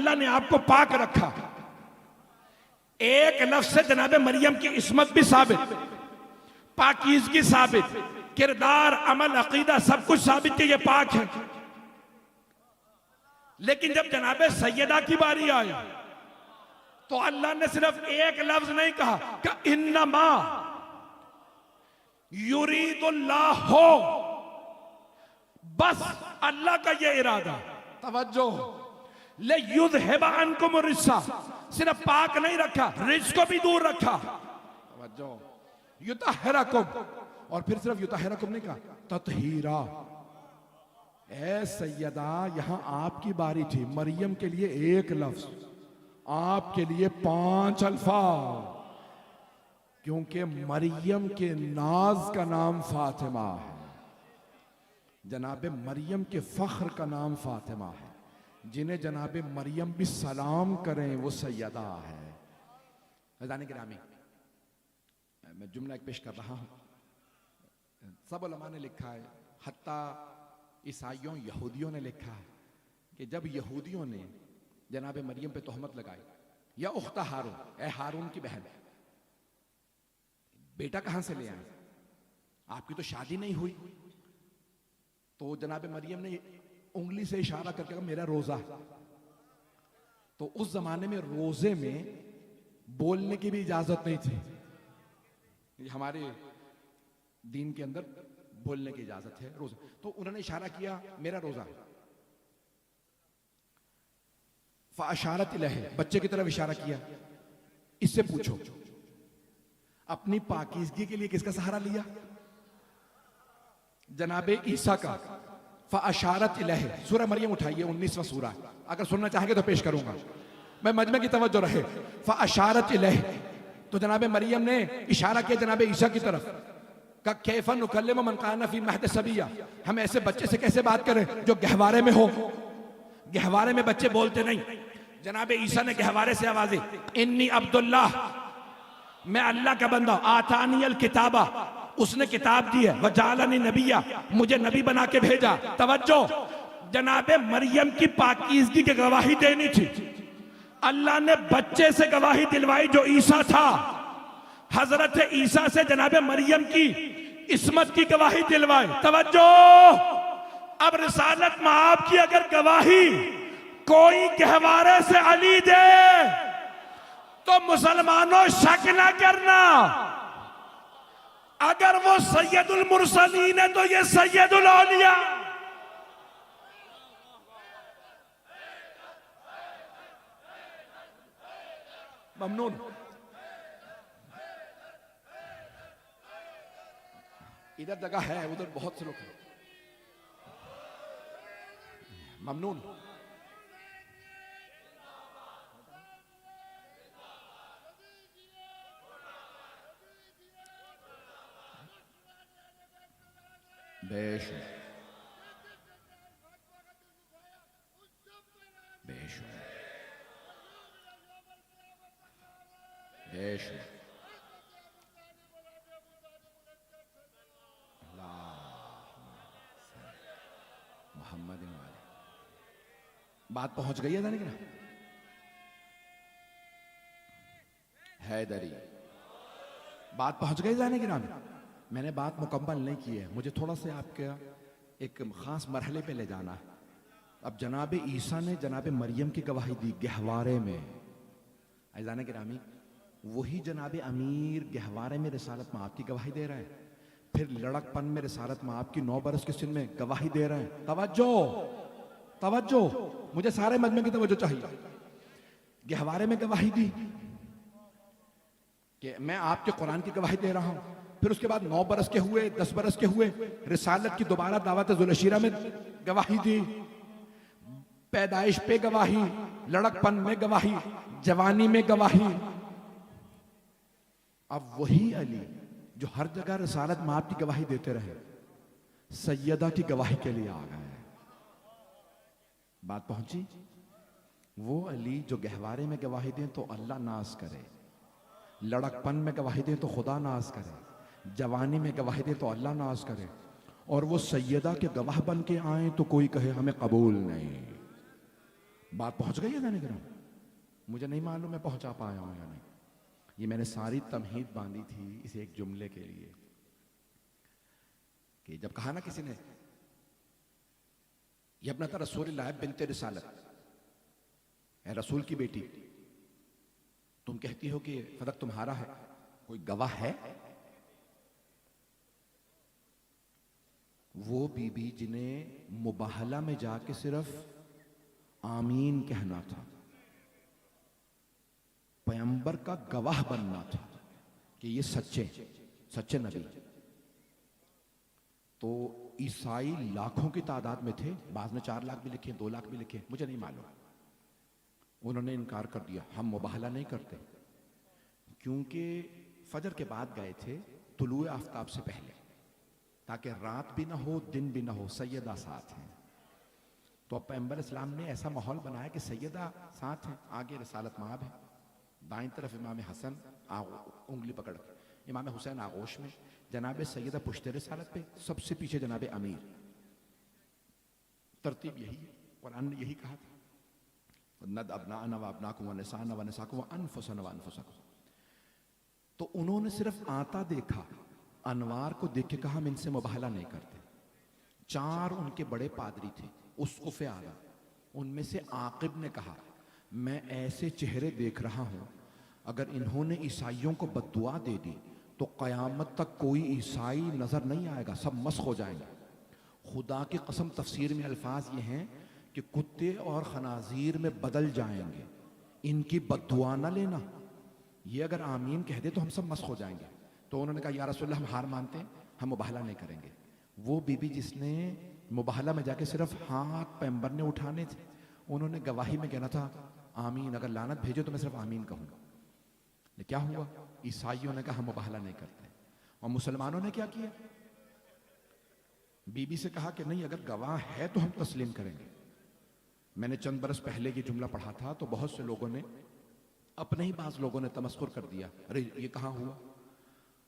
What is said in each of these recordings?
अल्लाह ने आपको पाक रखा। एक लफ्ज से जनाब मरियम की इस्मत भी साबित, पाकीज़गी साबित, किरदार, अमल, अकीदा सब कुछ साबित कि ये पाक है। लेकिन जब जनाब सैयदा की बारी आई तो अल्लाह ने सिर्फ एक लफ्ज नहीं कहा कि इन्नमा युरीदुल्लाह हो, बस अल्लाह का ये इरादा, तवज्जो, ले युज़हिबा अन्कुम रिज्सा, सिर्फ पाक नहीं रखा, रिज्स को भी दूर रखा, तवज्जो, युतहिरकुम, और फिर सिर्फ युतहिरकुम नहीं कहा, तत्हीरा। ए सैयदा, यहां आपकी बारी थी, मरियम के लिए एक लफ्ज, आपके लिए 5 अल्फाज, क्योंकि मरियम के नाज का नाम फातिमा है, जनाब मरियम के फख्र का नाम फातिमा है, जिन्हें जनाब मरियम भी सलाम करें वो सैयदा है। अज़ान गिरामी, मैं जुमला एक पेश कर रहा हूं। सब उलमा ने लिखा है, हत्ता ईसाइयों यहूदियों ने लिखा है कि जब यहूदियों ने जनाब मरियम पे तोहमत लगाई, या उख्ता हारून, ए हारून की बहन, बेटा कहां से ले आए, आपकी तो शादी नहीं हुई। तो जनाब मरियम ने उंगली से इशारा करके कहा मेरा रोजा है। तो उस जमाने में रोजे में बोलने की भी इजाजत नहीं थी, हमारे दीन के अंदर बोलने की इजाजत है रोजा। तो उन्होंने इशारा किया मेरा रोजा, फ़अशारत इलैहि, बच्चे की तरफ इशारा किया, इससे पूछो अपनी पाकीज़गी के लिए किसका सहारा लिया, जनाबे ईसा का। फ़अशारत इलैहि, सूरह मरियम उठाइए, 19वां सूरा, अगर सुनना चाहेंगे तो पेश करूंगा, मैं मजमे की तवज्जो रहे। फ़अशारत इलैहि, तो जनाबे मरियम ने इशारा किया जनाबे ईसा की तरफ, का कैफ़ा नुकल्लिमु मन काना फ़ी महद सबिया, हम ऐसे बच्चे से कैसे बात करें जो गहवारे में हो। गहवारे में बच्चे बोलते नहीं, जनाबे ईसा ने गहवारे से आवाज़े, इन्नी अब्दुल्लाह, मैं अल्लाह का बंदा, आतानियल किताबा, उसने किताब दी है, वजालनी नबिया, मुझे नबी बना के भेजा। तवज्जो, जनाबे मरियम की पाकीज़गी की गवाही देनी थी, अल्लाह ने बच्चे से गवाही दिलवाई जो ईसा था। हजरत ईसा से जनाबे मरियम की इस्मत की गवाही दिलवाई। तवज्जो, अब रिसालत में आपकी अगर गवाही कोई गहवारे से अली दे तो मुसलमानों शक ना करना, अगर वो सैयदुल मुरसलीन है तो ये सैयदुल औलिया। ममनून, इधर जगह है, उधर बहुत से लोग हैं। ममनून, बेशुमार बेशुमार बेशुमार मोहम्मद वाले, बात पहुंच गई है जाने की ना, हैदरी, बात पहुंच गई जाने की ना। मैंने बात मुकम्मल नहीं की है, मुझे थोड़ा सा आपके एक खास मरहले पे ले जाना है। अब जनाब ईसा ने जनाब मरियम की गवाही दी गहवारे में, ऐज़ान गिरामी, वही जनाब अमीर गहवारे में रिसालत में आपकी गवाही दे रहे हैं, फिर लड़कपन में रिसालत में आपकी 9 बरस के सिन में गवाही दे रहे हैं। तवज्जो तवज्जो, मुझे सारे मजमे की तवज्जो चाहिए। गहवारे में गवाही दी कि मैं आपके कुरान की गवाही दे रहा हूं, फिर उसके बाद 9 बरस के हुए, 10 बरस के हुए, रिसालत की दोबारा दावत ज़ुलशीरा में गवाही दी, पैदाइश पे गवाही, लड़कपन में गवाही, जवानी में गवाही। अब वही अली जो हर जगह रिसालत में आपकी गवाही देते रहे, सैयदा की गवाही के लिए आ गए। बात पहुंची? वो अली जो गहवारे में गवाही दें तो अल्लाह नाज करे, लड़कपन में गवाही दें तो खुदा नाज करे, जवानी में गवाही दें तो अल्लाह नाज करे, और वो सैयदा के गवाह बन के आए तो कोई कहे हमें कबूल नहीं। बात पहुंच गई है जाने के मुझे नहीं मालूम मैं पहुंचा पाया हूं या नहीं। ये मैंने सारी तमहीद बांधी थी इस एक जुमले के लिए कि जब कहा ना किसी ने ये अपना था रसूलुल्लाह बिन्ते रिसालत, है रसूल की बेटी, तुम कहती हो कि फदक तुम्हारा है, कोई गवाह है? वो बीबी जिन्हें मुबाहला में जाके सिर्फ आमीन कहना था, पैगंबर का गवाह बनना था कि ये सच्चे नबी। तो ईसाई लाखों की तादाद में थे, बाज़ ने 4 लाख भी लिखे, 2 लाख भी लिखे, मुझे नहीं मालूम। उन्होंने इनकार कर दिया, हम मुबाहला नहीं करते, क्योंकि फजर के बाद गए थे तुलुए आफ्ताब से पहले, ताकि रात भी ना हो दिन भी ना हो, सैयदा साथ हैं। तो अब पैगंबर इस्लाम ने ऐसा माहौल बनाया कि सैयदा साथ हैं, आगे रिसालत माब है, दाईं तरफ इमाम हसन उंगली पकड़, इमाम हुसैन आगोश में, जनाब सैयदा पुश्ते रिसालत पे, सबसे पीछे जनाब अमीर। तरतीब यही है, कुरान ने यही कहा था, नद अबनाअना व अबनाकुम व निसाअना व निसाकुम व अनफुसना व अनफुसकुम। तो उन्होंने सिर्फ आता देखा, अनवार को देख के कहा हम इनसे मुबाहला नहीं करते। 4 उनके बड़े पादरी थे, उसकुफ़े आला, उनमें से आकिब ने कहा मैं ऐसे चेहरे देख रहा हूं, अगर इन्होंने ईसाइयों को बद्दुआ दे दी तो क़यामत तक कोई ईसाई नजर नहीं आएगा, सब मस्ख हो जाएंगे। खुदा की कसम, तफसीर में अल्फाज ये हैं कि कुत्ते और खनाजीर में बदल जाएंगे, इनकी बद्दुआ ना लेना, ये अगर आमीन कह दे तो हम सब मस्ख हो जाएंगे। तो उन्होंने कहा या रसूलल्लाह हम हार मानते हैं, हम मुबाहला नहीं करेंगे। वो बीबी जिसने मुबाहला में जाके सिर्फ हाथ पैगंबर ने उठाने थे, उन्होंने गवाही में कहना था आमीन, अगर लानत भेजो तो मैं सिर्फ आमीन कहूंगा। लेकिन क्या हुआ, ईसाइयों ने कहा हम मुबाहला नहीं करते, और मुसलमानों ने क्या किया, बीबी से कहा कि नहीं अगर गवाह है तो हम तस्लीम करेंगे। मैंने चंद बरस पहले ये जुमला पढ़ा था तो बहुत से लोगों ने, अपने ही बाज लोगों ने तमस्कुर कर दिया, अरे ये कहाँ हुआ।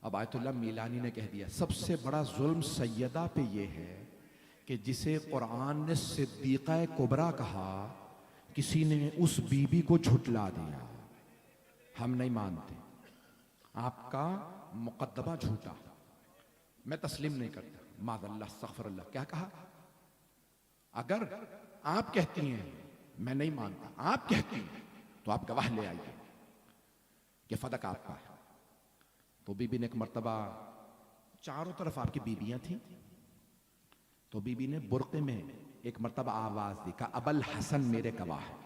अब आयतुल्लाह मीलानी ने कह दिया सबसे बड़ा जुल्म सैयदा पे ये है कि जिसे कुरान ने सिद्दीक़ा कुबरा कहा, किसी ने उस बीबी को झुटला दिया। हम नहीं मानते, आपका मुकद्दमा झूठा, मैं तस्लीम नहीं करता, माज़अल्लाह अस्तग़फ़िरुल्लाह। क्या कहा, अगर आप कहती हैं मैं नहीं मानता, आप कहती हैं तो आप गवाह ले आइए कि फदक आपका है। तो बीबी ने एक मर्तबा, चारों तरफ आपकी बीबियां थीं, तो बीबी ने बुर्के में एक मर्तबा आवाज दी, कहा अबल हसन मेरे गवाह है।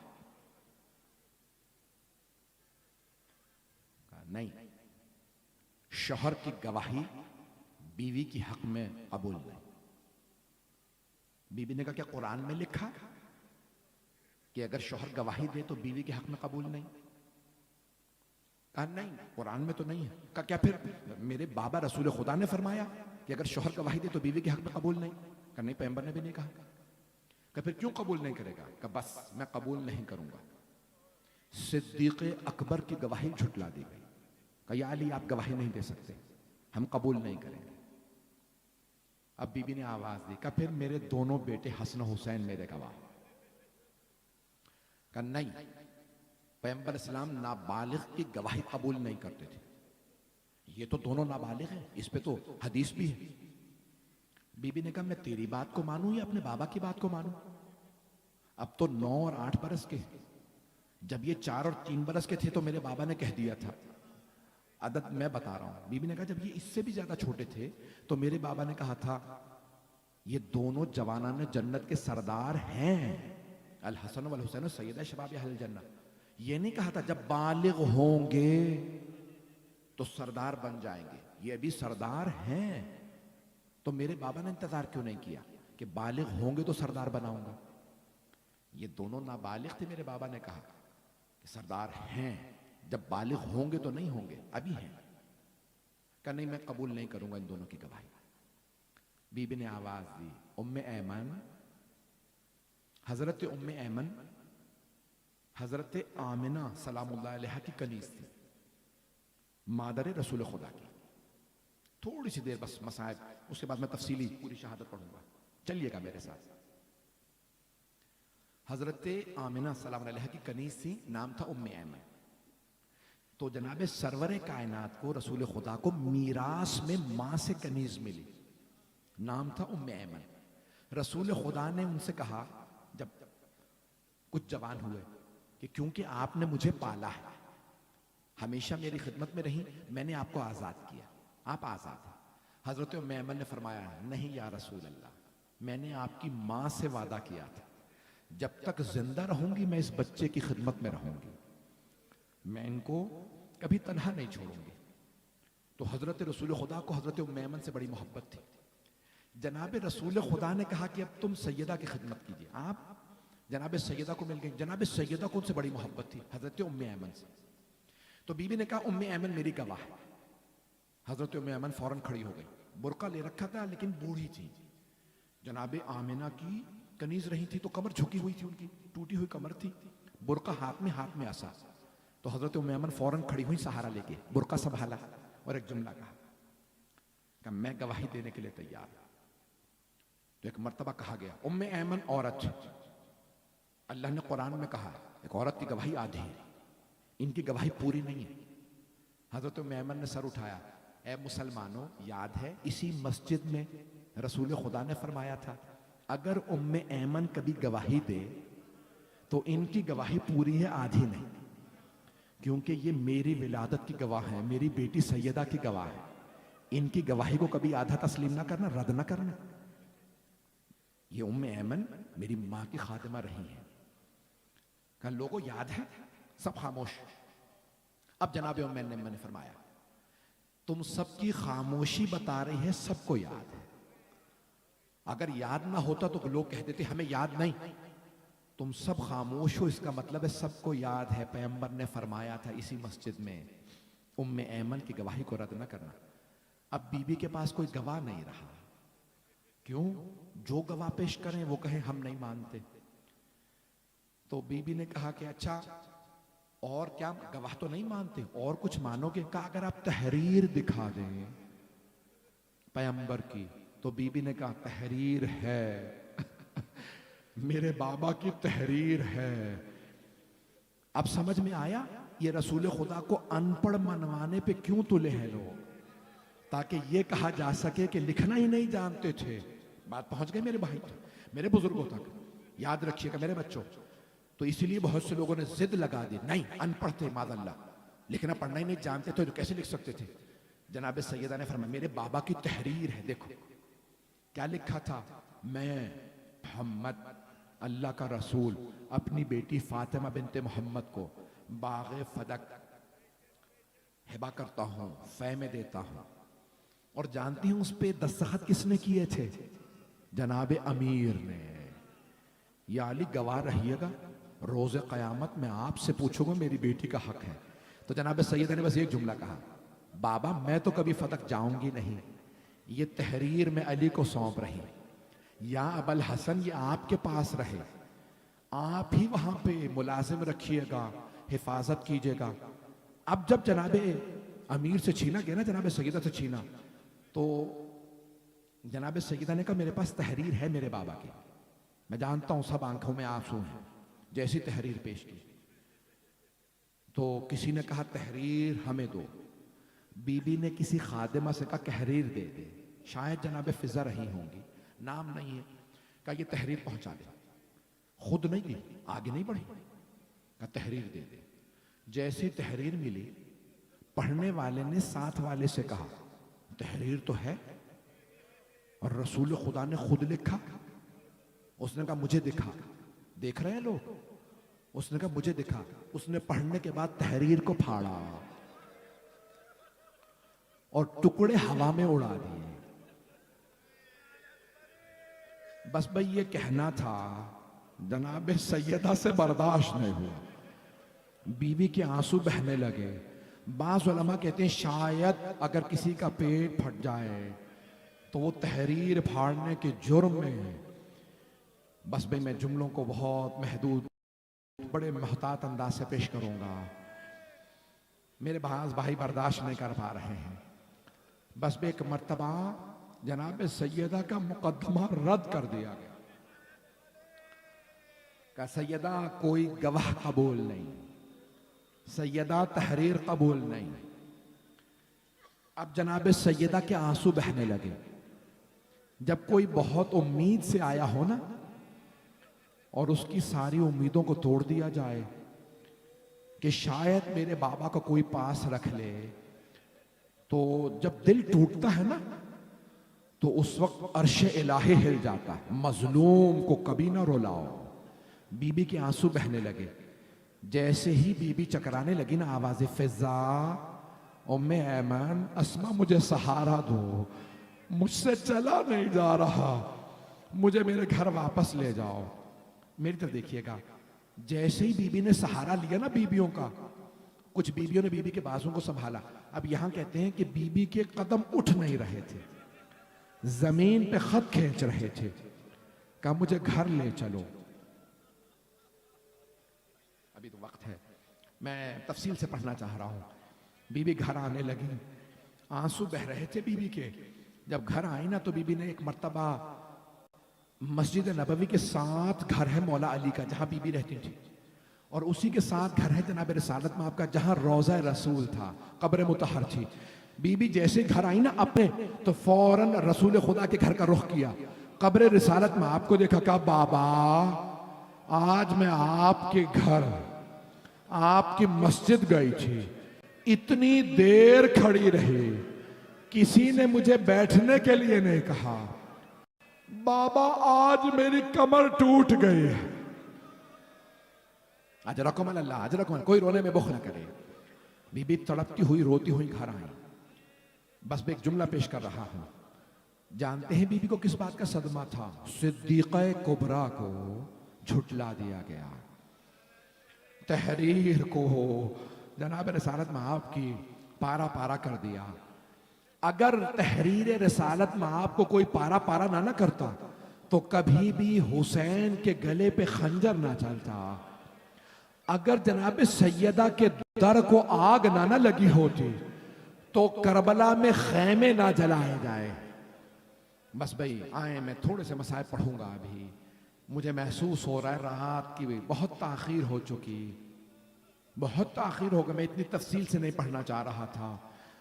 कहा नहीं, शौहर की गवाही बीवी की हक में कबूल नहीं। बीबी ने कहा क्या कुरान में लिखा कि अगर शौहर गवाही दे तो बीवी के हक में कबूल नहीं? कहा नहीं, कुरान में तो नहीं है। कहा क्या फिर मेरे बाबा रसूल खुदा ने फरमाया कि अगर शौहर गवाही दे तो बीवी के हक में कबूल नहीं? कहा नहीं, पैगंबर ने भी नहीं कहा। कहा फिर क्यों कबूल नहीं करेगा? कहा बस मैं कबूल नहीं करूंगा। सिद्दीक़ अकबर की गवाही झुटला दी गई। कहा या अली आप गवाही नहीं दे सकते, हम कबूल नहीं करेंगे। अब बीबी ने आवाज दी, कहा फिर मेरे दोनों बेटे हसन हुसैन मेरे गवाह। कहा नहीं, पैगंबर इस्लाम नाबालिग की गवाही कबूल नहीं करते थे, ये तो दोनों नाबालिग हैं, इस पे तो हदीस भी है। बीबी ने कहा मैं तेरी बात को मानूं या अपने बाबा की बात को मानूं? अब तो 9 और 8 बरस के, जब ये 4 और 3 बरस के थे तो मेरे बाबा ने कह दिया था। अदद मैं बता रहा हूं। बीबी ने कहा जब ये इससे भी ज्यादा छोटे थे तो मेरे बाबा ने कहा था ये दोनों जवानान जन्नत के सरदार हैं, अल हसन वल हुसैन सैयदा शबाब अहल जन्नत। ये नहीं कहा था जब बालिग होंगे तो सरदार बन जाएंगे, ये अभी सरदार हैं। तो मेरे बाबा ने इंतजार क्यों नहीं किया कि बालिग होंगे तो सरदार बनाऊंगा? ये दोनों नाबालिग थे, मेरे बाबा ने कहा कि सरदार हैं, जब बालिग होंगे तो नहीं होंगे, अभी हैं। कहा नहीं मैं कबूल नहीं करूंगा इन दोनों की गवाही। बीबी ने आवाज दी, उम्मे ऐमन, हजरत उम्मे ऐमन हजरत आमिना सलामुल्लाह अलैहा की कनीज थी, मादर रसूल खुदा की। थोड़ी सी देर बस मसाइब, उसके बाद मैं तफसीली पूरी शहादत पढ़ूंगा, चलिएगा मेरे साथ। हजरत आमिना सलाम अलैहा की कनीज थी, नाम था उम्मे ऐमन। तो जनाब सरवर कायनात को, रसूल खुदा को मीरास में माँ से कनीज मिली, नाम था उम्मे ऐमन। रसूल खुदा ने उनसे कहा जब कुछ जवान हुए कि क्योंकि आपने मुझे पाला है, हमेशा मेरी खिदमत में रही, मैंने आपको आज़ाद किया, आप आज़ाद हैं। हजरत उम्मे ऐमन ने फरमाया नहीं या रसूल अल्लाह, मैंने आपकी माँ से वादा किया था जब तक जिंदा रहूंगी मैं इस बच्चे की खिदमत में रहूंगी, मैं इनको कभी तन्हा नहीं छोड़ूंगी। तो हजरत रसूल खुदा को हजरत उम्मे ऐमन से बड़ी मोहब्बत थी। जनाब रसूल खुदा ने कहा कि अब तुम सैयदा की खिदमत कीजिए। आप जनाब सैयदा को मिल गई। जनाब सैयदा को उनसे बड़ी मोहब्बत थी हजरत उम्मे ऐमन से। तो बीबी ने कहा उम्मे ऐमन मेरी गवाह है। हजरत उम्मे ऐमन फौरन खड़ी हो गई। बुर्का ले रखा था लेकिन बूढ़ी थी। जनाब आमिना की कनीज रही थी तो कमर झुकी हुई थी, उनकी टूटी हुई कमर थी, बुर्का हाथ में आसा। तो हजरत उम्मे ऐमन फौरन खड़ी हुई, सहारा लेके बुर्का संभाला और एक जुमला कहा मैं गवाही देने के लिए तैयार हूं। तो एक मर्तबा कहा गया उम्मे ऐमन औरत, अल्लाह ने कुरान में कहा एक औरत की गवाही आधी है, इनकी गवाही पूरी नहीं है। हजरत उम्मे ऐमन ने सर उठाया, ए मुसलमानों, याद है इसी मस्जिद में रसूल खुदा ने फरमाया था अगर उम्मे ऐमन कभी गवाही दे तो इनकी गवाही पूरी है, आधी नहीं, क्योंकि ये मेरी विलादत की गवाह है, मेरी बेटी सैयदा की गवाह है। इनकी गवाही को कभी आधा तस्लीम ना करना, रद्द ना करना। ये उम्मे ऐमन मेरी मां की खातिमा रही है। कहा लोगों याद है? सब खामोश। अब जनाब उम्मे ऐमन ने फरमाया तुम सबकी खामोशी बता रही है सबको याद है। अगर याद ना होता तो लोग कह देते हमें याद नहीं। तुम सब खामोश हो, इसका मतलब है सबको याद है। पैगंबर ने फरमाया था इसी मस्जिद में उम्मे ऐमन की गवाही को रद्द न करना। अब बीबी के पास कोई गवाह नहीं रहा। क्यों? जो गवाह पेश करें वो कहें हम नहीं मानते। तो बीबी ने कहा कि अच्छा और क्या, गवाह तो नहीं मानते, और कुछ मानोगे? कहा अगर आप तहरीर दिखा दें पैगंबर की। तो बीबी ने कहा तहरीर है मेरे बाबा की तहरीर है। अब समझ में आया ये रसूल खुदा को अनपढ़ मनवाने पे क्यों तुले हैं लोग, ताकि ये कहा जा सके कि लिखना ही नहीं जानते थे। बात पहुंच गई मेरे भाई, मेरे बुजुर्गों तक। याद रखिएगा मेरे बच्चों। तो इसीलिए बहुत से लोगों ने जिद लगा दी, नहीं अनपढ़ थे माज़अल्लाह, लिखना पढ़ना ही नहीं जानते थे तो कैसे लिख सकते थे। जनाब सैयदा ने फरमाया मेरे बाबा की तहरीर है, देखो क्या लिखा था, मैं मोहम्मद अल्लाह का रसूल अपनी बेटी फातिमा बिनते मोहम्मद को बाग़े फदक हिबा करता हूँ, फै में देता हूँ। और जानती हूँ उस पे दस्तखत किसने किए थे? जनाब अमीर ने। या अली गवाह रहिएगा, रोज़े क़यामत में आपसे पूछूंगा मेरी बेटी का हक है। तो जनाब सैयदा ने बस एक जुमला कहा, बाबा मैं तो कभी फदक जाऊंगी नहीं, ये तहरीर में अली को सौंप रही, या अबल हसन ये आपके पास रहे, आप ही वहां पे मुलाजिम रखिएगा, हिफाजत कीजिएगा। अब जब जनाब अमीर से छीना गया ना, जनाब सैयदा से छीना, तो जनाब सैयदा ने कहा मेरे पास तहरीर है मेरे बाबा की, मैं जानता हूं सब आंखों में आंसू हैं, जैसी तहरीर पेश की। तो किसी ने कहा तहरीर हमें दो। बीबी ने किसी खादिमा से कहा तहरीर दे दे, शायद जनाब फिजा रही होंगी, नाम नहीं है। कहा ये तहरीर पहुंचा दे। खुद नहीं दी, आगे नहीं बढ़ी, कहा तहरीर दे दे। जैसी तहरीर मिली, पढ़ने वाले ने साथ वाले से कहा तहरीर तो है और रसूल खुदा ने खुद लिखा। उसने कहा मुझे दिखा। देख रहे हैं लोग? उसने कहा मुझे दिखा। उसने पढ़ने के बाद तहरीर को फाड़ा और टुकड़े हवा में उड़ा दिए। बस भाई ये कहना था, जनाब सैयदा से बर्दाश्त नहीं हुआ, बीवी के आंसू बहने लगे। बाज़ उलमा कहते हैं शायद अगर किसी का पेट फट जाए तो वो तहरीर फाड़ने के जुर्म में। बस भाई मैं जुमलों को बहुत महदूद, बड़े मोहतात अंदाज से पेश करूंगा, मेरे भाई बर्दाश्त नहीं कर पा रहे हैं। बस भाई एक मर्तबा जनाब सैयदा का मुकदमा रद्द कर दिया गया। का सैयदा कोई गवाह कबूल नहीं, सैयदा तहरीर कबूल नहीं। अब जनाब सैयदा के आंसू बहने लगे। जब कोई बहुत उम्मीद से आया हो ना और उसकी सारी उम्मीदों को तोड़ दिया जाए कि शायद मेरे बाबा को कोई पास रख ले, तो जब दिल टूटता है ना तो उस वक्त अर्श इलाही हिल जाता है। मजलूम को कभी ना रुलाओ। बीबी के आंसू बहने लगे। जैसे ही बीबी चकराने लगी ना, आवाज़ फिजा, उम्मे ऐमन, अस्मा मुझे सहारा दो, मुझसे चला नहीं जा रहा, मुझे मेरे घर वापस ले जाओ। मेरी तरफ देखिएगा, जैसे ही बीबी ने सहारा लिया ना बीबियों का, कुछ बीबियों ने बीबी के बाजों को संभाला। अब यहां कहते हैं कि बीबी के कदम उठ नहीं रहे थे, जमीन पे खत खींच रहे थे। कहा मुझे घर ले चलो। अभी तो वक्त है, मैं तफसील से पढ़ना चाह रहा हूं। बीबी घर आने लगी, आंसू बह रहे थे बीबी के। जब घर आई ना तो बीबी ने एक मर्तबा, मस्जिद नबवी के साथ घर है मौला अली का जहां बीबी रहती थी, और उसी के साथ घर है जनाब रिसालत में आपका जहां रोजा रसूल था, कब्र मुतहर थी। बीबी जैसे घर आई ना अपने, तो फौरन रसूल खुदा के घर का रुख किया, कब्र रिसालत में आपको देखा। कहा बाबा आज मैं आपके घर, आपकी मस्जिद गई थी, इतनी देर खड़ी रही, किसी ने मुझे बैठने के लिए नहीं कहा। बाबा आज मेरी कमर टूट गई है। अजरकुम अल्लाह, अजरकुम, कोई रोने में बुख न करे। बीबी तड़पती हुई रोती हुई घर आई। बस मैं एक जुमला पेश कर रहा हूं। जानते हैं बीबी को किस बात का सदमा था? सिद्दीक़े कुबरा को झुटला दिया गया, तहरीर को जनाब रिसालत में आपकी पारा पारा कर दिया। अगर तहरीर रिसालत में आपको कोई पारा पारा ना करता तो कभी भी हुसैन के गले पे खंजर ना चलता। अगर जनाब सैयदा के दर को आग ना लगी होती तो करबला में खैमे ना जलाए जाए। बस भाई आए, मैं थोड़े से मसाइल पढ़ूंगा। अभी मुझे महसूस हो रहा है रात की बहुत ताखीर हो चुकी, बहुत ताखीर हो गया। मैं इतनी तफसील से नहीं पढ़ना चाह रहा था।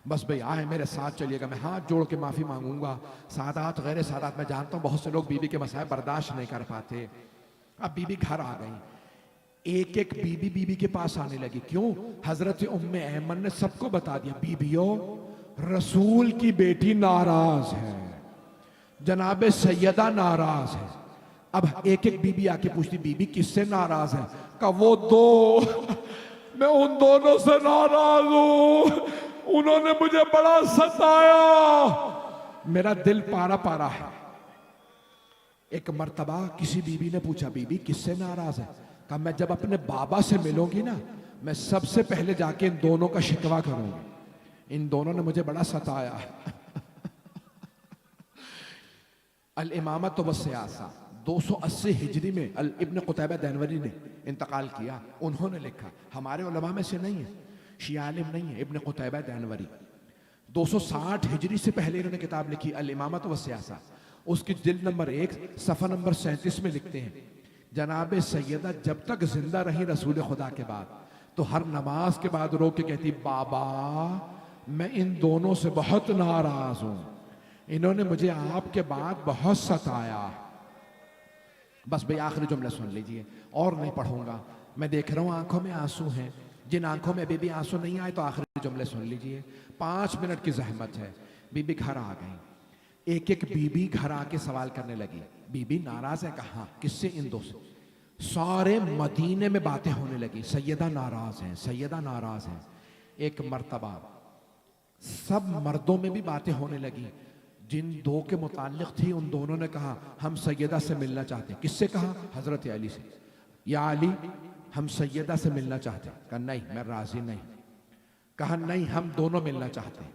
बस भाई आए मेरे साथ चलिएगा। मैं हाथ जोड़ के माफी मांगूंगा। सादात गैर सादात, मैं जानता हूं बहुत से लोग बीबी के मसाइल बर्दाश्त नहीं कर पाते। अब बीबी घर आ गई, एक एक बीबी बीबी के पास आने लगी। क्यों? हजरत उम्मे ऐमन ने सबको बता दिया, बीबियों रसूल की बेटी नाराज है, जनाब सैयदा नाराज है। अब एक एक बीबी आके पूछती, बीबी किससे नाराज है? का वो दो, मैं उन दोनों से नाराज हूं, उन्होंने मुझे बड़ा सताया, मेरा दिल पारा पारा है। एक मर्तबा किसी बीबी ने पूछा, बीबी किससे नाराज है? कहा मैं जब अपने बाबा से मिलूंगी ना, मैं सबसे पहले जाके इन दोनों का शिकवा करूंगी, इन दोनों ने मुझे बड़ा सताया। अल इमामत व सियासा 280 हिजरी में अल इब्न कुतैबा दैनवरी ने इंतकाल किया। उन्होंने लिखा, हमारे उलमा में से नहीं है, शिया आलिम नहीं है, इब्न कुतैबा दैनवरी 260 हिजरी से पहले इन्होंने किताब लिखी अल इमामत व सियासा। उसकी जिल्द नंबर 1 सफ़ा नंबर 37 में लिखते हैं, जनाब सैयदा जब तक जिंदा रही रसूल खुदा के बाद, तो हर नमाज के बाद रो के कहती, बाबा मैं इन दोनों से बहुत नाराज हूं, इन्होंने मुझे आपके बाद बहुत सताया। बस भाई आखिरी जुमला सुन लीजिए, और नहीं पढ़ूंगा। मैं देख रहा हूं आंखों में आंसू हैं, जिन आंखों में अभी भी आंसू नहीं आए तो आखिरी जुमले सुन लीजिए। 5 मिनट की जहमत है। बीबी घर आ गई। एक एक बीबी घर आके सवाल करने लगी, बीबी नाराज है? कहा किससे? इन दो से। सारे मदीने में बातें होने लगी, सैयदा नाराज हैं, सैयदा नाराज हैं। एक मर्तबा सब मर्दों में भी बातें होने लगी। जिन दो के मुताल्लिक थी उन दोनों ने कहा, हम सैयदा से मिलना चाहते हैं। किससे कहा? हजरत अली से। या अली हम सैयदा से मिलना चाहते हैं। कहा नहीं मैं राजी नहीं। कहा नहीं हम दोनों मिलना चाहते हैं।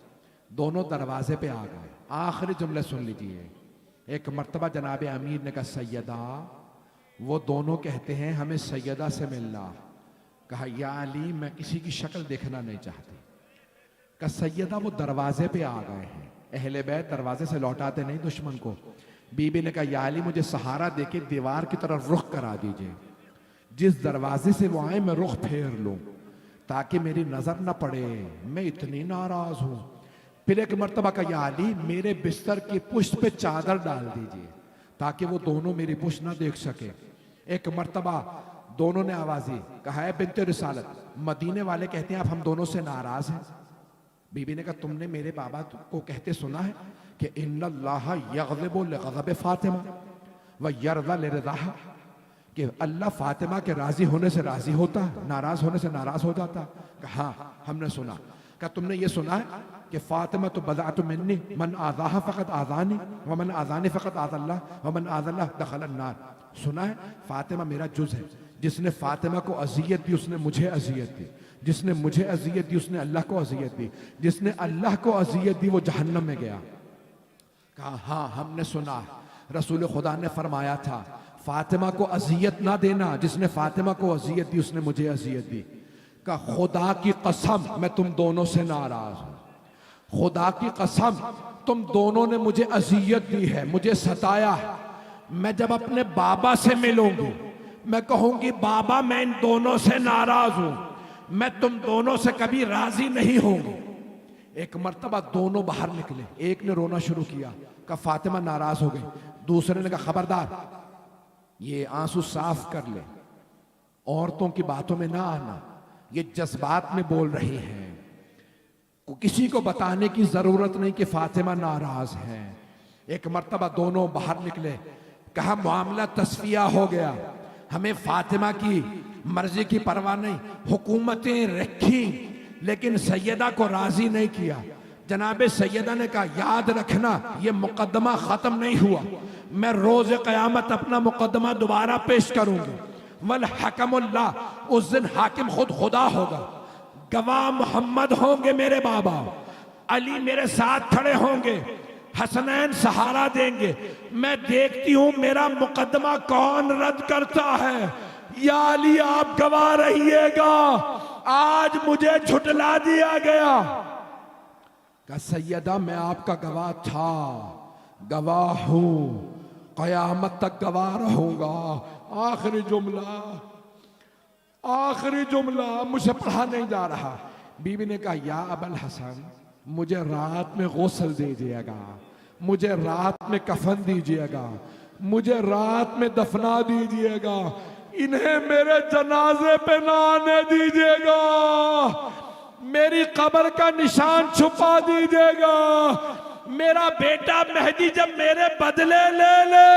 दोनों दरवाजे पे आ गए। आखिरी जुमले सुन लीजिए। एक मर्तबा जनाब अमीर ने कहा, सैयदा, वो दोनों कहते हैं हमें सैयदा से मिलना। कहा या अली मैं किसी की शक्ल देखना नहीं चाहती। कहा सैयदा वो दरवाजे पे आ गए हैं, अहले बैत दरवाजे से लौटाते नहीं दुश्मन को। बीबी ने कहा या अली मुझे सहारा देके दीवार की तरफ रुख करा दीजिए। जिस दरवाजे से वो आए मैं रुख फेर लूं ताकि मेरी नजर न पड़े, मैं इतनी नाराज हूं। फिर एक मर्तबा का, या अली मेरे बिस्तर की पुष्ट पे चादर डाल दीजिए ताकि वो दोनों मेरी पुष्ट ना देख सके। एक मर्तबा दोनों ने आवाजी कहा, है बिन्ते रिसालत, मदीने वाले कहते हैं आप हम दोनों से नाराज हैं। बीबी ने कहा, तुमने मेरे बाबा को कहते सुना है कि इन्नल्लाह यग़ज़िबु लिग़ज़बि फातिमा व यरज़ा लिरज़ाहा, कि अल्लाह फातिमा के राजी होने से राजी होता है, नाराज होने से नाराज हो जाता। कहा हाँ हमने सुना। कहा तुमने ये सुना है कि फातिमा तो बज़अतु मिन्नी मन आज़ाहा फ़क़त आज़ानी व मन आज़ानी फ़क़त आज़ल्लाह व मन आज़ल्लाह दख़ल अन्नार। सुना है फातिमा मेरा जुज़ है, जिसने फातिमा को अज़ियत दी उसने मुझे अज़ियत दी, जिसने मुझे अज़ियत दी उसने अल्लाह को अज़ियत दी, जिसने अल्लाह को अज़ियत दी वो जहन्नम में गया। कहा हाँ हमने सुना, रसूल खुदा ने फरमाया था फातिमा को अज़ियत ना देना, जिसने फातिमा को अज़ियत दी उसने मुझे अज़ियत दी। का खुदा की कसम मैं तुम दोनों से नाराज हूं, खुदा की कसम तुम दोनों ने मुझे अज़ियत दी है, मुझे सताया है। मैं जब अपने बाबा से मिलूंगी मैं कहूंगी बाबा मैं इन दोनों से नाराज हूं, मैं तुम दोनों से कभी राजी नहीं होंगी। एक मर्तबा दोनों बाहर निकले, एक ने रोना शुरू किया, कहा फातिमा नाराज हो गई। दूसरे ने कहा खबरदार ये आंसू साफ कर ले, औरतों की बातों में ना आना, ये जज्बात में बोल रही हैं, किसी को बताने की जरूरत नहीं कि फातिमा नाराज है। एक मर्तबा दोनों बाहर निकले, कहा मामला तस्फिया हो गया, हमें फातिमा की मर्जी की परवाह नहीं, हुकूमतें रखी लेकिन सैयदा को राजी नहीं किया। जनाबे सैयदा ने कहा याद रखना ये मुकदमा खत्म नहीं हुआ, मैं रोज क़यामत अपना मुकदमा दोबारा पेश करूंगी। वल हकमुल्लाह, उस दिन हाकिम खुद खुदा होगा, गवाह मोहम्मद होंगे मेरे बाबा, अली मेरे साथ खड़े होंगे, हसनैन सहारा देंगे। मैं देखती हूं मेरा मुकदमा कौन रद्द करता है। या अली आप गवाह रहिएगा, आज मुझे झुटला दिया गया। का सैयदा मैं आपका गवाह था, गवाह हूं, कयामत तक गवाह रहूंगा। आखिरी जुमला मुझे पढ़ा नहीं जा रहा। बीवी ने कहा या अबल हसन मुझे रात में गौसल दीजिएगा, मुझे रात में कफन दीजिएगा, मुझे रात में दफना दीजिएगा, इन्हें मेरे जनाजे पे ना आने दीजिएगा, मेरी कब्र का निशान छुपा दीजिएगा, मेरा बेटा मेहदी जब मेरे बदले ले ले,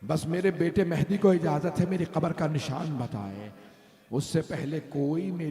बस मेरे बेटे मेहदी को इजाजत है मेरी कब्र का निशान बताए, उससे पहले कोई मेरी